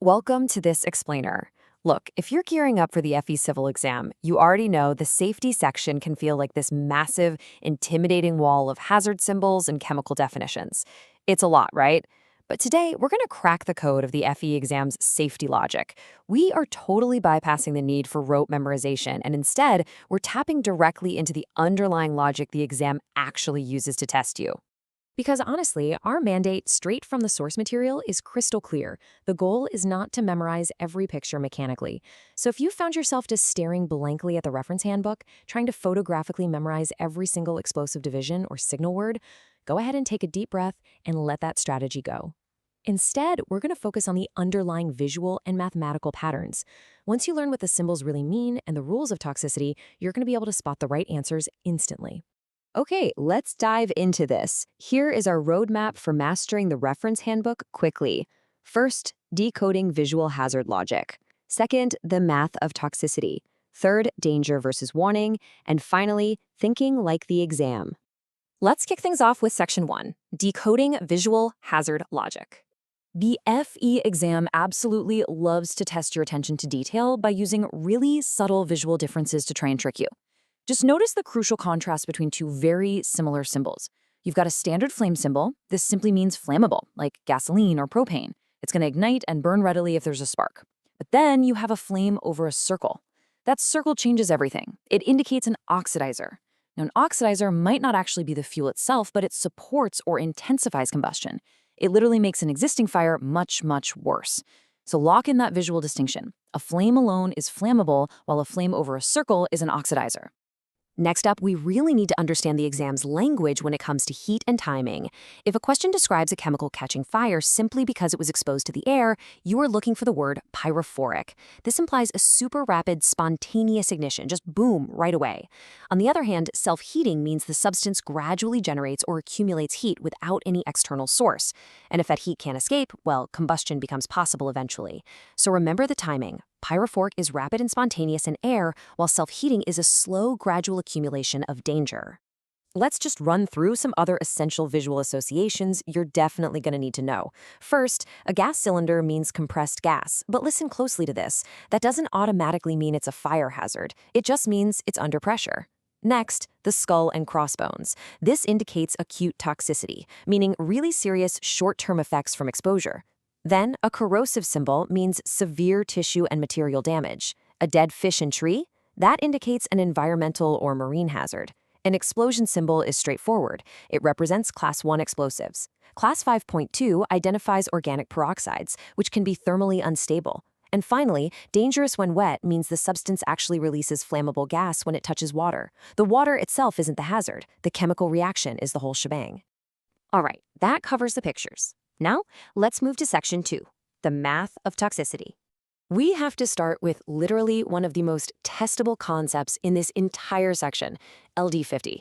Welcome to this explainer. Look, if you're gearing up for the FE Civil exam, you already know the safety section can feel like this massive, intimidating wall of hazard symbols and chemical definitions. It's a lot, right? But today, we're going to crack the code of the FE exam's safety logic. We are totally bypassing the need for rote memorization, and instead, we're tapping directly into the underlying logic the exam actually uses to test you. Because honestly, our mandate straight from the source material is crystal clear. The goal is not to memorize every picture mechanically. So if you found yourself just staring blankly at the reference handbook, trying to photographically memorize every single explosive division or signal word, go ahead and take a deep breath and let that strategy go. Instead, we're going to focus on the underlying visual and mathematical patterns. Once you learn what the symbols really mean and the rules of toxicity, you're going to be able to spot the right answers instantly. Okay, let's dive into this. Here is our roadmap for mastering the reference handbook quickly. First, decoding visual hazard logic. Second, the math of toxicity. Third, danger versus warning. And finally, thinking like the exam. Let's kick things off with Section 1, decoding visual hazard logic. The FE exam absolutely loves to test your attention to detail by using really subtle visual differences to try and trick you. Just notice the crucial contrast between two very similar symbols. You've got a standard flame symbol. This simply means flammable, like gasoline or propane. It's going to ignite and burn readily if there's a spark. But then you have a flame over a circle. That circle changes everything. It indicates an oxidizer. Now, an oxidizer might not actually be the fuel itself, but it supports or intensifies combustion. It literally makes an existing fire much, much worse. So lock in that visual distinction. A flame alone is flammable, while a flame over a circle is an oxidizer. Next up, we really need to understand the exam's language when it comes to heat and timing. If a question describes a chemical catching fire simply because it was exposed to the air, you are looking for the word pyrophoric. This implies a super rapid, spontaneous ignition, just boom, right away. On the other hand, self-heating means the substance gradually generates or accumulates heat without any external source. And if that heat can't escape, well, combustion becomes possible eventually. So remember the timing. Pyrophoric is rapid and spontaneous in air, while self-heating is a slow, gradual accumulation of danger. Let's just run through some other essential visual associations you're definitely going to need to know. First, a gas cylinder means compressed gas, but listen closely to this. That doesn't automatically mean it's a fire hazard. It just means it's under pressure. Next, the skull and crossbones. This indicates acute toxicity, meaning really serious short-term effects from exposure. Then, a corrosive symbol means severe tissue and material damage. A dead fish and tree? That indicates an environmental or marine hazard. An explosion symbol is straightforward. It represents Class 1 explosives. Class 5.2 identifies organic peroxides, which can be thermally unstable. And finally, dangerous when wet means the substance actually releases flammable gas when it touches water. The water itself isn't the hazard. The chemical reaction is the whole shebang. All right, that covers the pictures. Now, let's move to Section 2, the math of toxicity. We have to start with literally one of the most testable concepts in this entire section, LD50.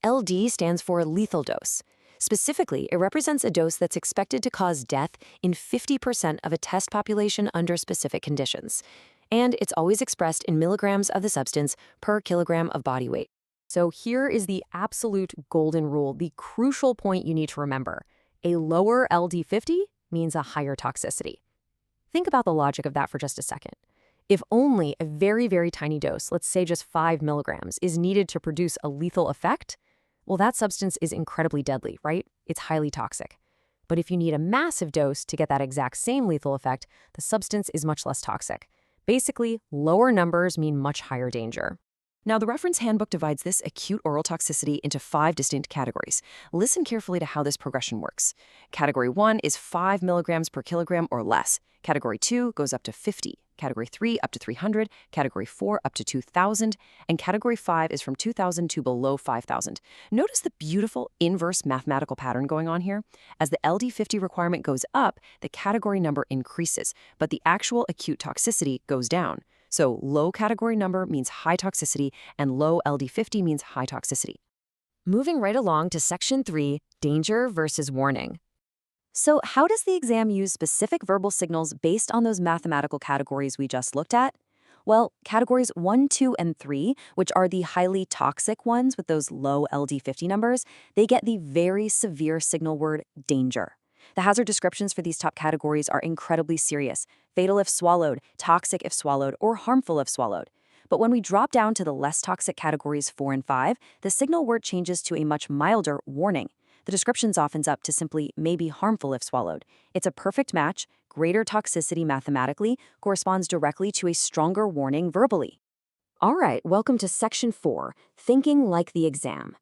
LD stands for lethal dose. Specifically, it represents a dose that's expected to cause death in 50% of a test population under specific conditions. And it's always expressed in milligrams of the substance per kilogram of body weight. So here is the absolute golden rule, the crucial point you need to remember. A lower LD50 means a higher toxicity. Think about the logic of that for just a second. If only a very, very tiny dose, let's say just 5 milligrams, is needed to produce a lethal effect, well, that substance is incredibly deadly, right? It's highly toxic. But if you need a massive dose to get that exact same lethal effect, the substance is much less toxic. Basically, lower numbers mean much higher danger. Now, the reference handbook divides this acute oral toxicity into 5 distinct categories. Listen carefully to how this progression works. Category 1 is 5 milligrams per kilogram or less. Category 2 goes up to 50. Category 3 up to 300. Category 4 up to 2,000. And Category 5 is from 2,000 to below 5,000. Notice the beautiful inverse mathematical pattern going on here. As the LD50 requirement goes up, the category number increases, but the actual acute toxicity goes down. So low category number means high toxicity, and low LD50 means high toxicity. Moving right along to Section 3, danger versus warning. So how does the exam use specific verbal signals based on those mathematical categories we just looked at? Well, categories 1, 2, and 3, which are the highly toxic ones with those low LD50 numbers, they get the very severe signal word danger. The hazard descriptions for these top categories are incredibly serious: fatal if swallowed, toxic if swallowed, or harmful if swallowed. But when we drop down to the less toxic categories 4 and 5, the signal word changes to a much milder warning. The description softens up to simply may be harmful if swallowed. It's a perfect match. Greater toxicity mathematically corresponds directly to a stronger warning verbally. All right, welcome to Section 4, Thinking Like the Exam.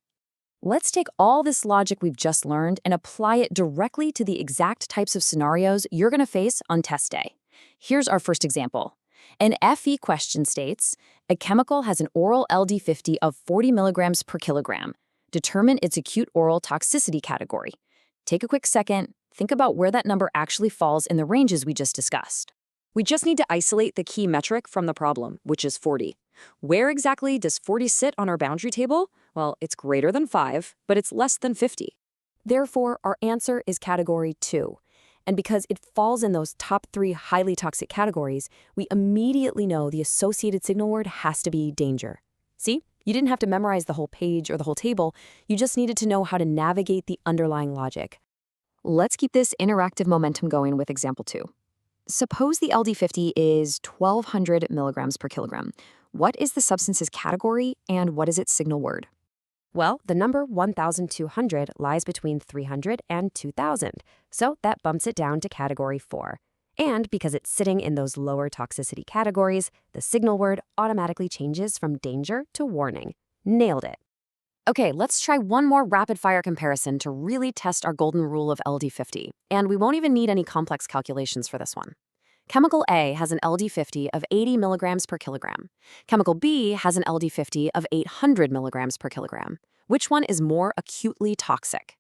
Let's take all this logic we've just learned and apply it directly to the exact types of scenarios you're going to face on test day. Here's our first example. An FE question states, a chemical has an oral LD50 of 40 milligrams per kilogram. Determine its acute oral toxicity category. Take a quick second, think about where that number actually falls in the ranges we just discussed. We just need to isolate the key metric from the problem, which is 40. Where exactly does 40 sit on our boundary table? Well, it's greater than 5, but it's less than 50. Therefore, our answer is category 2. And because it falls in those top 3 highly toxic categories, we immediately know the associated signal word has to be danger. See? You didn't have to memorize the whole page or the whole table. You just needed to know how to navigate the underlying logic. Let's keep this interactive momentum going with example 2. Suppose the LD50 is 1,200 milligrams per kilogram. What is the substance's category and what is its signal word? Well, the number 1,200 lies between 300 and 2,000, so that bumps it down to category 4. And because it's sitting in those lower toxicity categories, the signal word automatically changes from danger to warning. Nailed it. Okay, let's try one more rapid-fire comparison to really test our golden rule of LD50. And we won't even need any complex calculations for this one. Chemical A has an LD50 of 80 milligrams per kilogram. Chemical B has an LD50 of 800 milligrams per kilogram. Which one is more acutely toxic?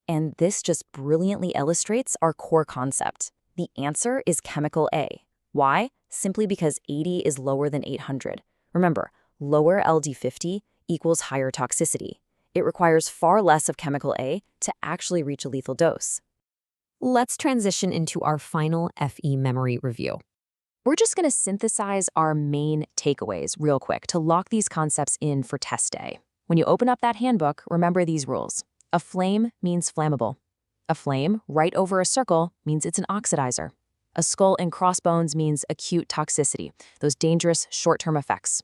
And this just brilliantly illustrates our core concept. The answer is chemical A. Why? Simply because 80 is lower than 800. Remember, lower LD50 equals higher toxicity. It requires far less of chemical A to actually reach a lethal dose. Let's transition into our final FE memory review. We're just going to synthesize our main takeaways real quick to lock these concepts in for test day. When you open up that handbook, remember these rules. A flame means flammable. A flame right over a circle means it's an oxidizer. A skull and crossbones means acute toxicity, those dangerous short-term effects.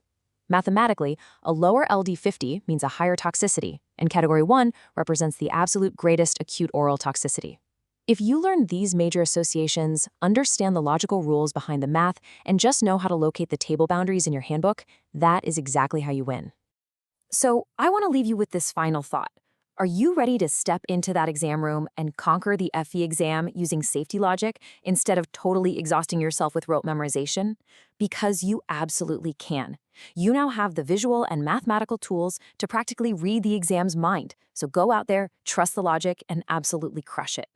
Mathematically, a lower LD50 means a higher toxicity, and category 1 represents the absolute greatest acute oral toxicity. If you learn these major associations, understand the logical rules behind the math, and just know how to locate the table boundaries in your handbook, that is exactly how you win. So I want to leave you with this final thought. Are you ready to step into that exam room and conquer the FE exam using safety logic instead of totally exhausting yourself with rote memorization? Because you absolutely can. You now have the visual and mathematical tools to practically read the exam's mind. So go out there, trust the logic, and absolutely crush it.